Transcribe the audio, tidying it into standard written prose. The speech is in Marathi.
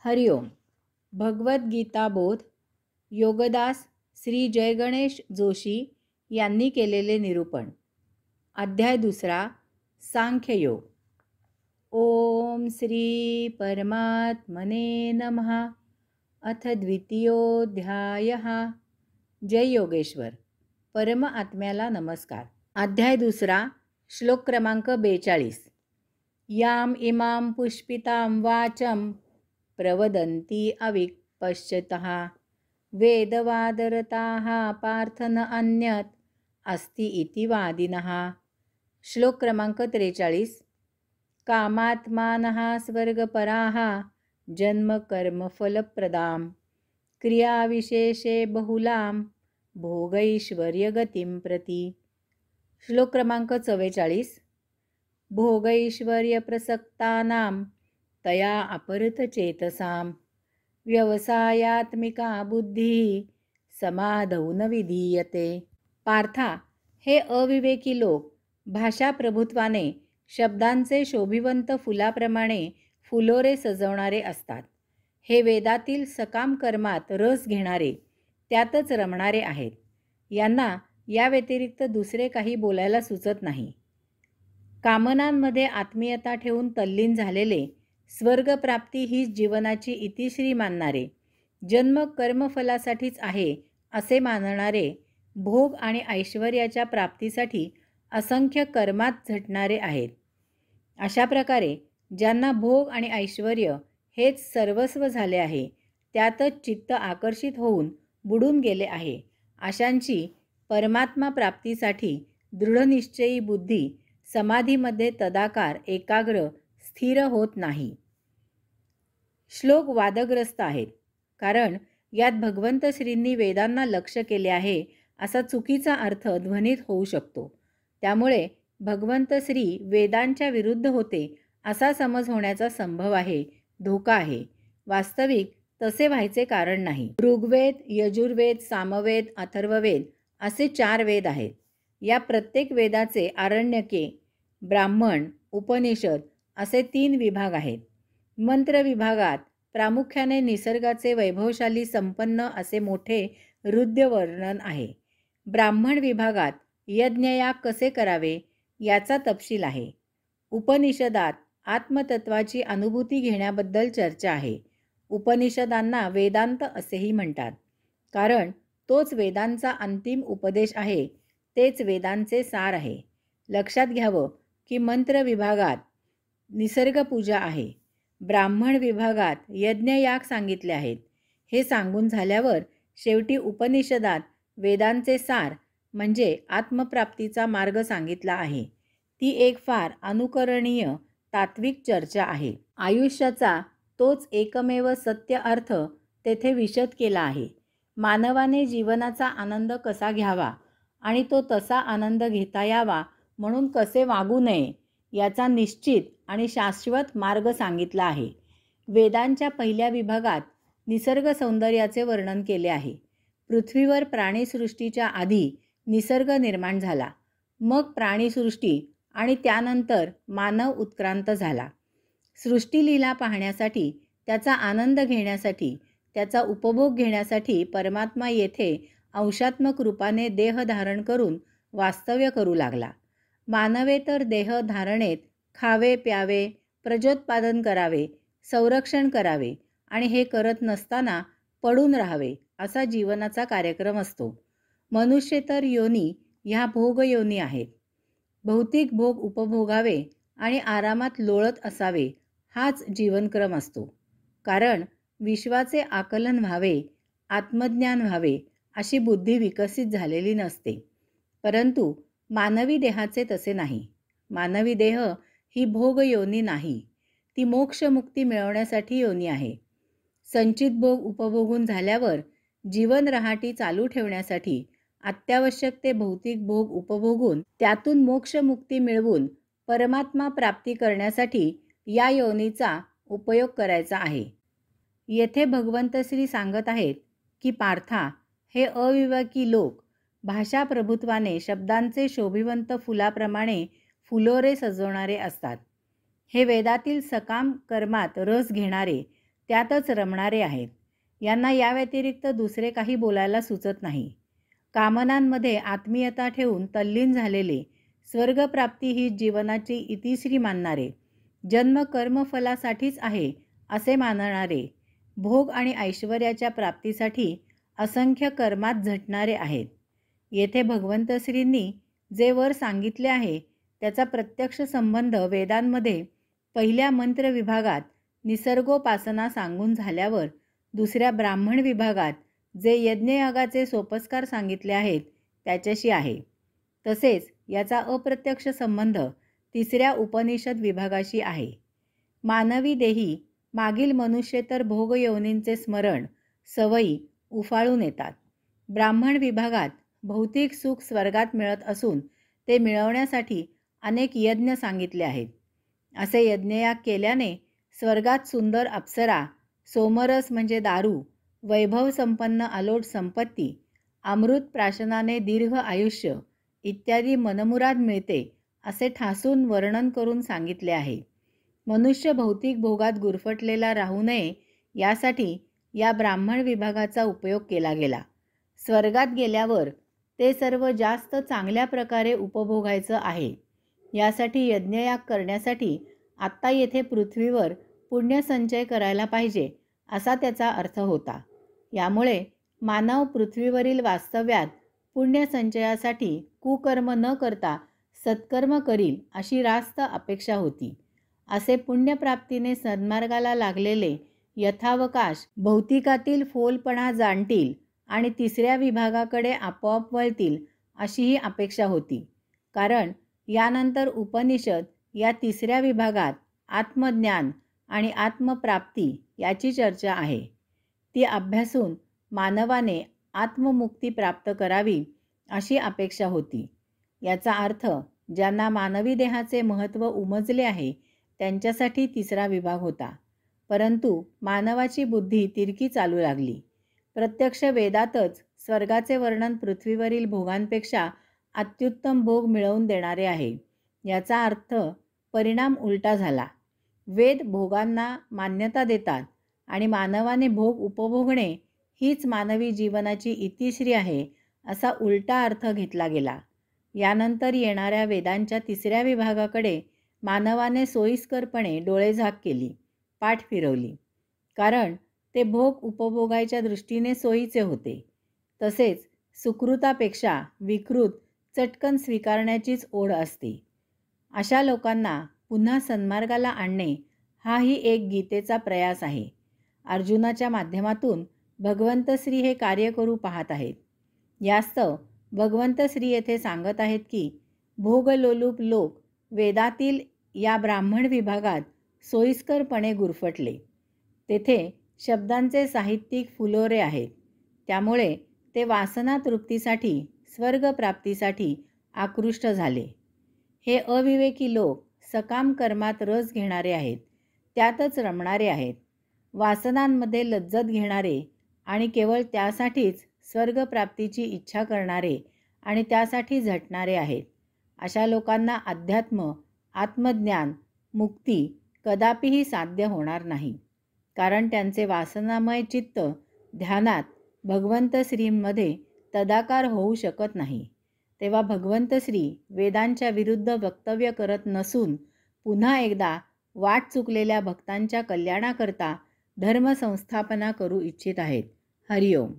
हरिओम. भगवद्गीता बोध योगदास श्री जयगणेश जोशी यांनी केलेले निरूपण. अध्याय 2. सांख्ययोग. ओम श्री परमात्मने नमः. अथ द्वितीयोऽध्यायः. जय योगेश्वर. परम आत्म्याला नमस्कार. अध्याय 2. श्लोक क्रमांक 42. याम इमाम पुष्पितां वाचं प्रवदन्ति अविपश्चितः वेदवादरताः पार्थ न अन्यत् अस्ति इति वादिनः. श्लोक क्रमांक 43. कामात्मानः स्वर्गपराः जन्मकर्मफलप्रदां क्रियाविशेषे बहुलां भोगैश्वर्यगतिं प्रति. श्लोक क्रमांक 44. भोगैश्वर्यप्रसक्तानां तया अपरतचेतसां व्यवसायात्मिका बुद्धिः समाधौ न विधीयते. पार्था, हे अविवेकी लोक भाषा प्रभुत्वाने शब्दांचे शोभिवंत फुलाप्रमाणे फुलोरे सजवणारे असतात. हे वेदातील सकाम कर्मात रस घेणारे, त्यातच रमणारे आहेत. यांना या व्यतिरिक्त दुसरे काही बोलायला सुचत नाही. कामनांमध्ये आत्मीयता ठेवून तल्लीन झालेले, स्वर्गप्राप्ती हीच जीवनाची इतिश्री मानणारे, जन्म कर्मफलासाठीच आहे असे मानणारे, भोग आणि ऐश्वर्याच्या प्राप्तीसाठी असंख्य कर्मात झटणारे आहेत. अशा प्रकारे ज्यांना भोग आणि ऐश्वर हेच सर्वस्व झाले आहे, त्यातच चित्त आकर्षित होऊन बुडून गेले आहे, अशांची परमात्मा प्राप्तीसाठी दृढनिश्चयी बुद्धी समाधीमध्ये तदाकार एकाग्र स्थिर होत नाही. श्लोक वादग्रस्त आहेत, कारण यात भगवंत श्रींनी वेदांना लक्ष्य केले आहे असा चुकीचा अर्थ ध्वनित होऊ शकतो. त्यामुळे भगवंत श्री वेदांच्या विरुद्ध होते असा समज होण्याचा संभव आहे, धोका आहे. वास्तविक तसे व्हायचे कारण नाही. ऋग्वेद, यजुर्वेद, सामवेद, अथर्ववेद असे 4 वेद आहेत. या प्रत्येक वेदाचे आरण्यके, ब्राह्मण, उपनिषद असे 3 विभाग आहेत. मंत्र विभागात प्रामुख्याने निसर्गाचे वैभवशाली संपन्न असे मोठे रुद्र वर्णन आहे. ब्राह्मण विभागात यज्ञयाग कसे करावे याचा तपशील आहे. उपनिषदात आत्मतत्वाची अनुभूती घेण्याबद्दल चर्चा आहे. उपनिषदांना वेदांत असेही म्हणतात, कारण तोच वेदांचा अंतिम उपदेश आहे, तेच वेदांचे सार आहे. लक्षात घ्यावं की मंत्र विभागात निसर्गपूजा आहे, ब्राह्मण विभागात यज्ञयाग सांगितले आहेत. हे सांगून झाल्यावर शेवटी उपनिषदात वेदांचे सार म्हणजे आत्मप्राप्तीचा मार्ग सांगितला आहे. ती एक फार अनुकरणीय तात्विक चर्चा आहे. आयुष्याचा तोच एकमेव सत्य अर्थ तेथे विशद केला आहे. मानवाने जीवनाचा आनंद कसा घ्यावा आणि तो तसा आनंद घेता यावा म्हणून कसे वागू नये याचा निश्चित आणि शाश्वत मार्ग सांगितला आहे. वेदांच्या पहिल्या विभागात निसर्ग सौंदर्याचे वर्णन केले आहे. पृथ्वीवर प्राणीसृष्टीच्या आधी निसर्ग निर्माण झाला, मग प्राणीसृष्टी आणि त्यानंतर मानव उत्क्रांत झाला. सृष्टीलीला पाहण्यासाठी, त्याचा आनंद घेण्यासाठी, त्याचा उपभोग घेण्यासाठी परमात्मा येथे अंशात्मक रूपाने देह धारण करून वास्तव्य करू लागला. मानवे तर देह धारणेत खावे प्यावे, प्रजोत्पादन करावे, संरक्षण करावे आणि हे करत नसताना पडून राहावे असा जीवनाचा कार्यक्रम असतो. मनुष्य तर योनी ह्या भोग योनी आहेत. भौतिक भोग उपभोगावे आणि आरामात लोळत असावे हाच जीवनक्रम असतो. कारण विश्वाचे आकलन व्हावे, आत्मज्ञान व्हावे अशी बुद्धी विकसित झालेली नसते. परंतु मानवी देहाचे तसे नाही. मानवी देह ही भोग योनी नाही, ती मोक्षमुक्ती मिळवण्यासाठी योनी आहे. संचित भोग उपभोगून झाल्यावर जीवन रहाटी चालू ठेवण्यासाठी अत्यावश्यक ते भौतिक भोग उपभोगून त्यातून मोक्षमुक्ती मिळवून परमात्मा प्राप्ती करण्यासाठी या योनीचा उपयोग करायचा आहे. येथे भगवंत श्री सांगत आहेत की पार्था, हे अविवेकी लोक भाषा प्रभुत्वाने शब्दांचे शोभिवंत फुलाप्रमाणे फुलोरे सजवणारे असतात. हे वेदातील सकाम कर्मात रस घेणारे, त्यातच रमणारे आहेत. यांना या व्यतिरिक्त दुसरे काही बोलायला सुचत नाही. कामनांमध्ये आत्मीयता ठेवून तल्लीन झालेले, स्वर्गप्राप्ती ही जीवनाची इतिश्री मानणारे, जन्म कर्मफलासाठीच आहे असे मानणारे, भोग आणि ऐश्वर्याच्या प्राप्तीसाठी असंख्य कर्मात झटणारे आहेत. येथे भगवंत श्रींनी जे वर सांगितले आहे त्याचा प्रत्यक्ष संबंध वेदांमध्ये पहिल्या मंत्र विभागात निसर्गोपासना सांगून झाल्यावर दुसऱ्या ब्राह्मण विभागात जे यज्ञयागाचे सोपस्कार सांगितले आहेत त्याच्याशी आहे. तसेच याचा अप्रत्यक्ष संबंध तिसऱ्या उपनिषद विभागाशी आहे. मानवी देही मागील मनुष्येतर भोगयोनींचे स्मरण, सवयी उफाळून येतात. ब्राह्मण विभागात भौतिक सुख स्वर्गात मिळत असून ते मिळवण्यासाठी अनेक यज्ञ सांगितले आहेत. असे यज्ञयाग केल्याने स्वर्गात सुंदर अप्सरा, सोमरस म्हणजे दारू, वैभव संपन्न अलोट संपत्ती, अमृत प्राशनाने दीर्घ आयुष्य इत्यादी मनमुराद मिळते असे ठासून वर्णन करून सांगितले आहे. मनुष्य भौतिक भोगात गुरफटलेला राहू नये यासाठी या ब्राह्मण विभागाचा उपयोग केला गेला. स्वर्गात गेल्यावर ते सर्व जास्त चांगल्या प्रकारे उपभोगायचं आहे. यासाठी यज्ञयाग करण्यासाठी आत्ता येथे पृथ्वीवर पुण्यसंचय करायला पाहिजे असा त्याचा अर्थ होता. यामुळे मानव पृथ्वीवरील वास्तव्यात पुण्यसंचयासाठी कुकर्म न करता सत्कर्म करील अशी रास्त अपेक्षा होती. असे पुण्यप्राप्तीने सन्मार्गाला लागलेले यथावकाश भौतिकातील फोलपणा जाणतील आणि तिसऱ्या विभागाकडे आपोआप वळतील अशीही अपेक्षा होती. कारण यानंतर उपनिषद या तिसऱ्या विभागात आत्मज्ञान आणि आत्मप्राप्ती याची चर्चा आहे. ती अभ्यासून मानवाने आत्ममुक्ती प्राप्त करावी अशी अपेक्षा होती. याचा अर्थ ज्यांना मानवी देहाचे महत्त्व उमजले आहे त्यांच्यासाठी तिसरा विभाग होता. परंतु मानवाची बुद्धी तिरकी चालू लागली. प्रत्यक्ष वेदातच स्वर्गाचे वर्णन पृथ्वीवरील भोगांपेक्षा अत्युत्तम भोग मिळवून देणारे आहे. याचा अर्थ परिणाम उलटा झाला. वेद भोगांना मान्यता देतात आणि मानवाने भोग उपभोगणे हीच मानवी जीवनाची इतिश्री आहे असा उलटा अर्थ घेतला गेला. यानंतर येणाऱ्या वेदांच्या तिसऱ्या विभागाकडे मानवाने सोयीस्करपणे डोळेझाक केली, पाठ फिरवली. कारण ते भोग उपभोगायच्या दृष्टीने सोयीचे होते. तसेच सुकृतापेक्षा विकृत चटकन स्वीकारण्याचीच ओढ असते. अशा लोकांना पुन्हा सन्मार्गाला आणणे हाही एक गीतेचा प्रयास आहे. अर्जुनाच्या माध्यमातून भगवंत श्री हे कार्य करू पाहत आहेत. यास्तव भगवंत श्री येथे सांगत आहेत की भोगलोलूप लोक वेदातील या ब्राह्मण विभागात सोयीस्करपणे गुरफटले. तेथे शब्दांचे साहित्यिक फुलोरे आहेत. त्यामुळे ते वासना तृप्तीसाठी, स्वर्गप्राप्तीसाठी आकृष्ट झाले. हे अविवेकी लोक सकाम कर्मात रस घेणारे आहेत, त्यातच रमणारे आहेत, वासनांमध्ये लज्जत घेणारे आणि केवळ त्यासाठीच स्वर्गप्राप्तीची इच्छा करणारे आणि त्यासाठी झटणारे आहेत. अशा लोकांना अध्यात्म, आत्मज्ञान, मुक्ती कदापिही साध्य होणार नाही. कारण त्यांचे वासनामय चित्त ध्यानात भगवंत श्रींमध्ये तदाकार होऊ शकत नाही. तेव्हा भगवंत श्री वेदांच्या विरुद्ध वक्तव्य करत नसून पुन्हा एकदा वाट चुकलेल्या भक्तांच्या कल्याणाकरता धर्मसंस्थापना करू इच्छित आहेत. हरिओम.